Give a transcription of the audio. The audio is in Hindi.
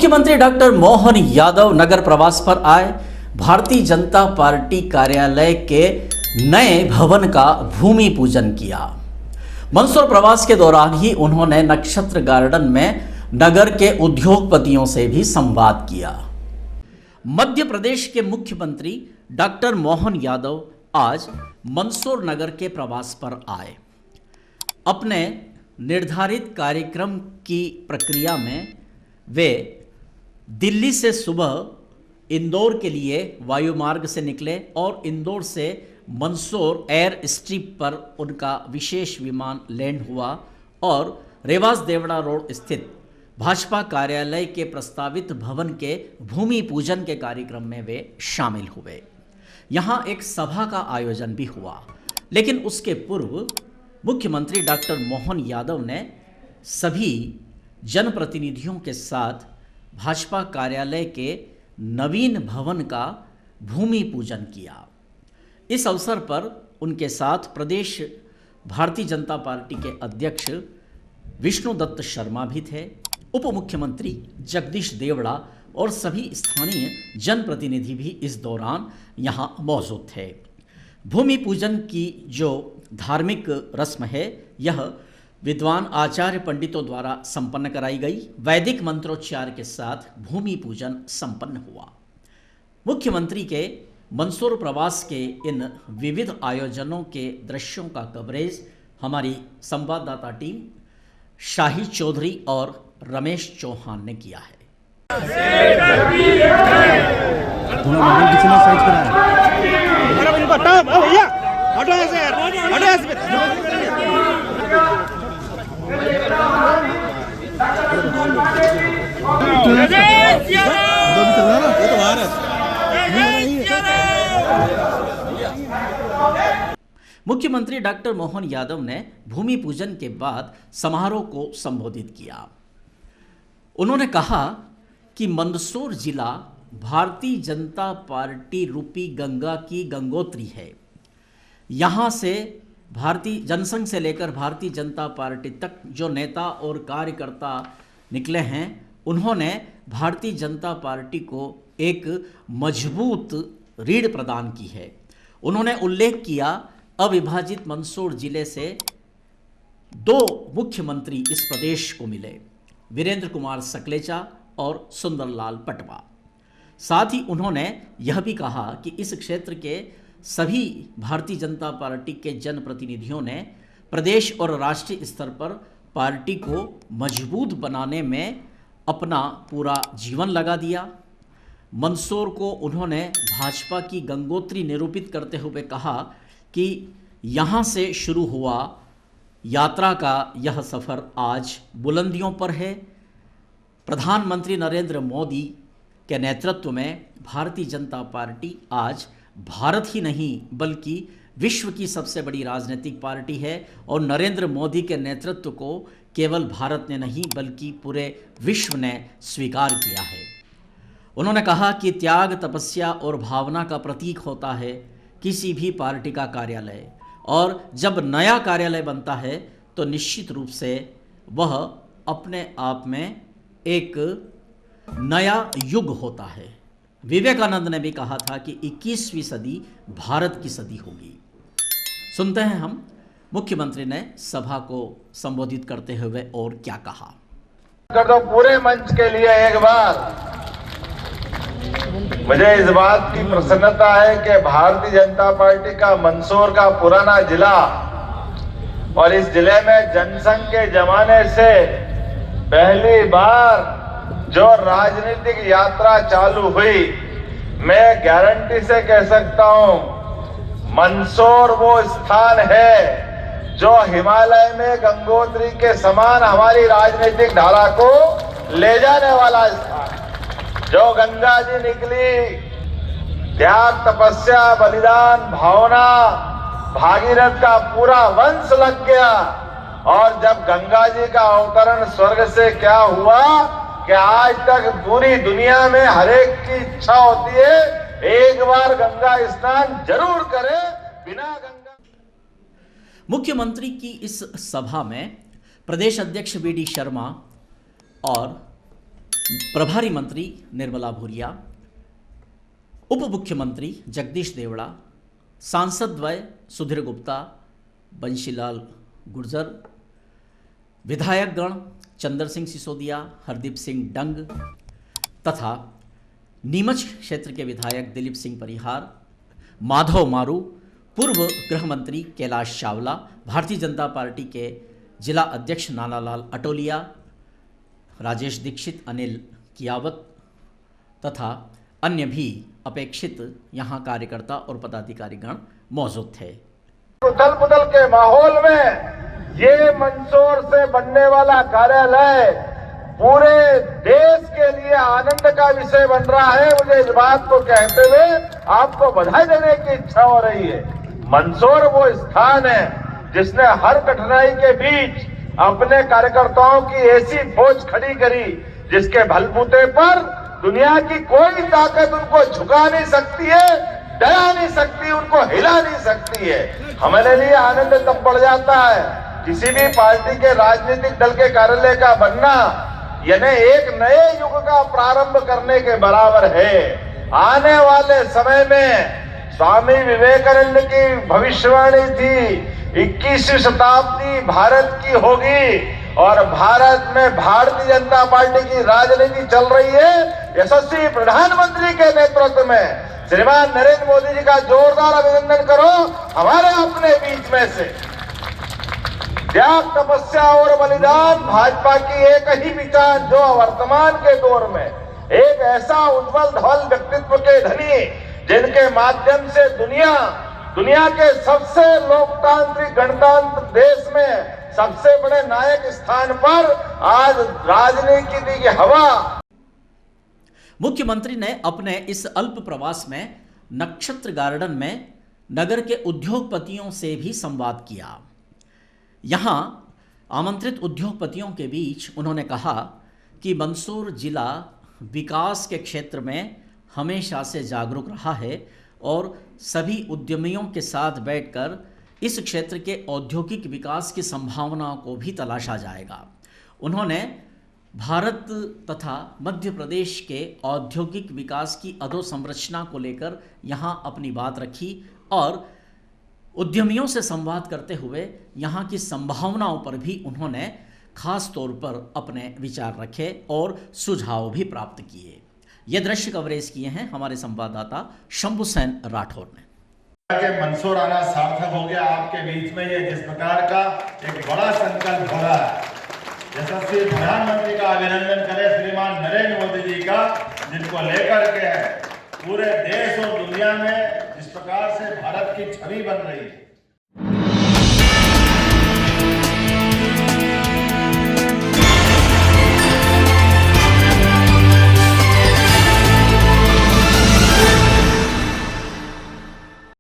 मुख्यमंत्री डॉक्टर मोहन यादव नगर प्रवास पर आए। भारतीय जनता पार्टी कार्यालय के नए भवन का भूमि पूजन किया। मंदसौर प्रवास के दौरान ही उन्होंने नक्षत्र गार्डन में नगर के उद्योगपतियों से भी संवाद किया। मध्य प्रदेश के मुख्यमंत्री डॉक्टर मोहन यादव आज मंदसौर नगर के प्रवास पर आए। अपने निर्धारित कार्यक्रम की प्रक्रिया में वे दिल्ली से सुबह इंदौर के लिए वायुमार्ग से निकले और इंदौर से मंदसौर एयर स्ट्रिप पर उनका विशेष विमान लैंड हुआ और रेवास देवड़ा रोड स्थित भाजपा कार्यालय के प्रस्तावित भवन के भूमि पूजन के कार्यक्रम में वे शामिल हुए। यहाँ एक सभा का आयोजन भी हुआ, लेकिन उसके पूर्व मुख्यमंत्री डॉक्टर मोहन यादव ने सभी जनप्रतिनिधियों के साथ भाजपा कार्यालय के नवीन भवन का भूमि पूजन किया। इस अवसर पर उनके साथ प्रदेश भारतीय जनता पार्टी के अध्यक्ष विष्णुदत्त शर्मा भी थे, उप मुख्यमंत्री जगदीश देवड़ा और सभी स्थानीय जनप्रतिनिधि भी इस दौरान यहां मौजूद थे। भूमि पूजन की जो धार्मिक रस्म है, यह विद्वान आचार्य पंडितों द्वारा संपन्न कराई गई। वैदिक मंत्रोच्चार के साथ भूमि पूजन संपन्न हुआ। मुख्यमंत्री के मंदसौर प्रवास के इन विविध आयोजनों के दृश्यों का कवरेज हमारी संवाददाता टीम शाही चौधरी और रमेश चौहान ने किया है। मुख्यमंत्री डॉक्टर मोहन यादव ने भूमि पूजन के बाद समारोह को संबोधित किया। उन्होंने कहा कि मंदसौर जिला भारतीय जनता पार्टी रूपी गंगा की गंगोत्री है। यहाँ से भारतीय जनसंघ से लेकर भारतीय जनता पार्टी तक जो नेता और कार्यकर्ता निकले हैं, उन्होंने भारतीय जनता पार्टी को एक मजबूत रीढ़ प्रदान की है। उन्होंने उल्लेख किया, अविभाजित मंदसौर जिले से 2 मुख्यमंत्री इस प्रदेश को मिले, वीरेंद्र कुमार सकलेचा और सुंदरलाल पटवा। साथ ही उन्होंने यह भी कहा कि इस क्षेत्र के सभी भारतीय जनता पार्टी के जनप्रतिनिधियों ने प्रदेश और राष्ट्रीय स्तर पर पार्टी को मजबूत बनाने में अपना पूरा जीवन लगा दिया। मंदसौर को उन्होंने भाजपा की गंगोत्री निरूपित करते हुए कहा कि यहाँ से शुरू हुआ यात्रा का यह सफ़र आज बुलंदियों पर है। प्रधानमंत्री नरेंद्र मोदी के नेतृत्व में भारतीय जनता पार्टी आज भारत ही नहीं बल्कि विश्व की सबसे बड़ी राजनीतिक पार्टी है और नरेंद्र मोदी के नेतृत्व को केवल भारत ने नहीं बल्कि पूरे विश्व ने स्वीकार किया है। उन्होंने कहा कि त्याग, तपस्या और भावना का प्रतीक होता है किसी भी पार्टी का कार्यालय, और जब नया कार्यालय बनता है तो निश्चित रूप से वह अपने आप में एक नया युग होता है। विवेकानंद ने भी कहा था कि 21वीं सदी भारत की सदी होगी। सुनते हैं हम मुख्यमंत्री ने सभा को संबोधित करते हुए और क्या कहा। तो पूरे मंच के लिए एक बार मुझे इस बात की प्रसन्नता है कि भारतीय जनता पार्टी का मंदसौर का पुराना जिला और इस जिले में जनसंघ के जमाने से पहली बार जो राजनीतिक यात्रा चालू हुई, मैं गारंटी से कह सकता हूं, मंदसौर वो स्थान है जो हिमालय में गंगोत्री के समान हमारी राजनीतिक धारा को ले जाने वाला स्थान। जो गंगा जी निकली, त्याग, तपस्या, बलिदान, भावना, भागीरथ का पूरा वंश लग गया। और जब गंगा जी का अवतरण स्वर्ग से क्या हुआ कि आज तक पूरी दुनिया में हर एक की इच्छा होती है एक बार गंगा स्नान जरूर करे। बिना गंगा मुख्यमंत्री की इस सभा में प्रदेश अध्यक्ष वी.डी. शर्मा और प्रभारी मंत्री निर्मला भूरिया, उप मुख्यमंत्री जगदीश देवड़ा, सांसद द्वय सुधीर गुप्ता, बंशीलाल गुर्जर, विधायकगण चंद्र सिंह सिसोदिया, हरदीप सिंह डंग तथा नीमच क्षेत्र के विधायक दिलीप सिंह परिहार, माधव मारू, पूर्व गृह मंत्री कैलाश चावला, भारतीय जनता पार्टी के जिला अध्यक्ष नानालाल अटोलिया, राजेश दीक्षित, अनिल कियावत तथा अन्य भी अपेक्षित यहाँ कार्यकर्ता और पदाधिकारीगण मौजूद थे। उथल पुथल के माहौल में ये मंदसौर से बनने वाला कार्यालय पूरे देश के लिए आनंद का विषय बन रहा है। मुझे इस बात को कहते हुए आपको बधाई देने की इच्छा हो रही है। मंदसौर वो स्थान है जिसने हर कठिनाई के बीच अपने कार्यकर्ताओं की ऐसी फौज खड़ी करी जिसके बलबूते पर दुनिया की कोई ताकत उनको झुका नहीं सकती है, डरा नहीं सकती, उनको हिला नहीं सकती है। हमारे लिए आनंद तब बढ़ जाता है किसी भी पार्टी के राजनीतिक दल के कार्यालय का बनना यानी एक नए युग का प्रारंभ करने के बराबर है। आने वाले समय में स्वामी विवेकानंद की भविष्यवाणी थी 21वीं शताब्दी भारत की होगी और भारत में भारतीय जनता पार्टी की राजनीति चल रही है। यशस्वी प्रधानमंत्री के नेतृत्व में श्रीमान नरेंद्र मोदी जी का जोरदार अभिनंदन करो। हमारे अपने बीच में से त्याग, तपस्या और बलिदान भाजपा की एक ही पहचान जो वर्तमान के दौर में एक ऐसा उज्जवल धवल व्यक्तित्व के धनी जिनके माध्यम से दुनिया के सबसे लोकतांत्रिक गणतंत्र देश में सबसे बड़े नायक स्थान पर आज राजनीति की हवा। मुख्यमंत्री ने अपने इस अल्प प्रवास में नक्षत्र गार्डन में नगर के उद्योगपतियों से भी संवाद किया। यहाँ आमंत्रित उद्योगपतियों के बीच उन्होंने कहा कि मंदसौर जिला विकास के क्षेत्र में हमेशा से जागरूक रहा है और सभी उद्यमियों के साथ बैठकर इस क्षेत्र के औद्योगिक विकास की संभावनाओं को भी तलाशा जाएगा। उन्होंने भारत तथा मध्य प्रदेश के औद्योगिक विकास की अधोसंरचना को लेकर यहाँ अपनी बात रखी और उद्यमियों से संवाद करते हुए यहाँ की संभावनाओं पर भी उन्होंने खास तौर पर अपने विचार रखे और सुझाव भी प्राप्त किए। ये दृश्य कवरेज किए हैं हमारे संवाददाता शंभू सेन राठौर ने। के मंदसौर आना सार्थक हो गया। आपके बीच में ये जिस प्रकार का एक बड़ा संकल्प हो रहा है, यशस्वी प्रधानमंत्री का अभिनंदन करें श्रीमान नरेंद्र मोदी जी का, जिनको लेकर के पूरे देश और दुनिया में जिस प्रकार से भारत की छवि बन रही है।